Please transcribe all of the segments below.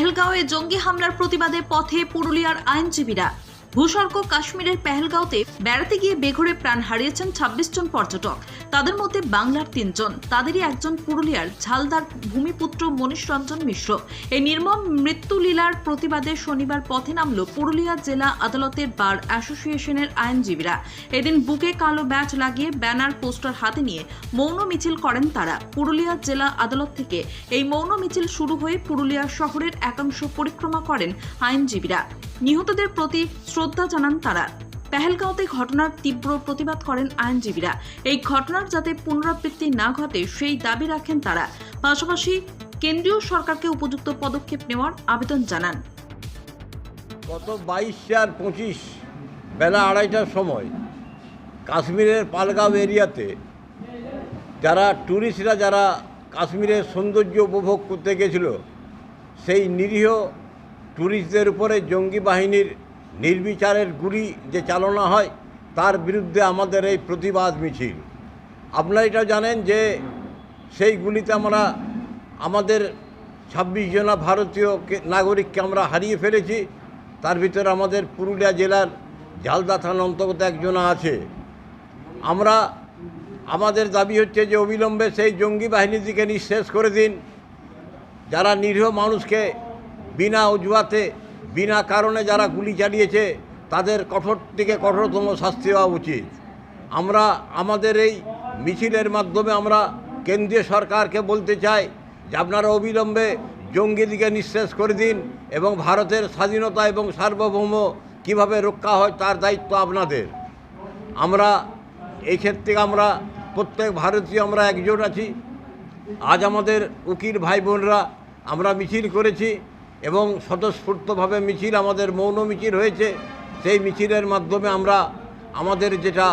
পেহেলগাঁওয়ে জঙ্গি হামলার প্রতিবাদে পথে পুরুলিয়ার আইনজীবীরা। ভূস্বর্গ কাশ্মীরের পেহেলগাঁওতে বেড়াতে গিয়ে বেঘরে প্রাণ হারিয়েছেন ২৬ জন পর্যটক। তাদের মধ্যে বাংলার ৩ জন, তাদেরই একজন পুরুলিয়ার ঝালদার ভূমিপুত্র মনীষ রঞ্জন মিশ্র। এই নির্মম মৃত্যুলীলার প্রতিবাদে শনিবার পথে নামল পুরুলিয়া জেলা আদালতের বার অ্যাসোসিয়েশনের আইনজীবীরা। এদিন বুকে কালো ব্যাজ লাগিয়ে ব্যানার পোস্টার হাতে নিয়ে মৌন মিছিল করেন তারা। পুরুলিয়া জেলা আদালত থেকে এই মৌন মিছিল শুরু হয়ে পুরুলিয়া শহরের একাংশ পরিক্রমা করেন আইনজীবীরা। নিহতদের প্রতি শ্রদ্ধা জানান তারা। পেহেলগাঁওতে ঘটনার তীব্র প্রতিবাদ করেন আইনজীবীরা। এই ঘটনার যাতে পুনরাবৃত্তি না ঘটে সেই দাবি রাখেন তারা। পাশাপাশি কেন্দ্রীয় সরকারকে উপযুক্ত পদক্ষেপ নেওয়ার আবেদন জানান। গত 22/4/25 বেলা 2:30টার সময় কাশ্মীরের পালগাঁও এরিয়াতে ট্যুরিস্টরা যারা কাশ্মীরের সৌন্দর্য উপভোগ করতে গেছিল, সেই নিরীহ ট্যুরিস্টদের উপরে জঙ্গি বাহিনীর নির্বিচারের গুলি যে চালনা হয়, তার বিরুদ্ধে আমাদের এই প্রতিবাদ মিছিল। আপনারা এটা জানেন যে সেই গুলিতে আমরা আমাদের 26 জন ভারতীয় নাগরিককে আমরা হারিয়ে ফেলেছি। তার ভিতরে আমাদের পুরুলিয়া জেলার ঝালদা থানার অন্তর্গত একজন আছে। আমাদের দাবি হচ্ছে যে অবিলম্বে সেই জঙ্গি বাহিনীটিকে নিঃশেষ করে দিন। যারা নিরীহ মানুষকে বিনা অজুহাতে বিনা কারণে যারা গুলি চালিয়েছে, তাদের কঠোর থেকে কঠোরতম শাস্তি হওয়া উচিত। আমরা আমাদের এই মিছিলের মাধ্যমে আমরা কেন্দ্রীয় সরকারকে বলতে চাই যে আপনারা অবিলম্বে জঙ্গিদিকে নিঃশেষ করে দিন এবং ভারতের স্বাধীনতা এবং সার্বভৌম কিভাবে রক্ষা হয় তার দায়িত্ব আপনাদের। আমরা এই ক্ষেত্রে আমরা প্রত্যেক ভারতীয় আমরা একজোট আছি। আজ আমাদের উকিল ভাই বোনরা আমরা মিছিল করেছি এবং স্বতঃস্ফূর্তভাবে মিছিল, আমাদের মৌন মিছিল হয়েছে। সেই মিছিলের মাধ্যমে আমরা আমাদের যেটা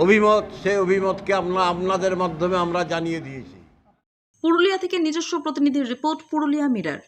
অভিমত, সেই অভিমতকে আপনাদের মাধ্যমে আমরা জানিয়ে দিয়েছি। পুরুলিয়া থেকে নিজস্ব প্রতিনিধির রিপোর্ট, পুরুলিয়া মিরর।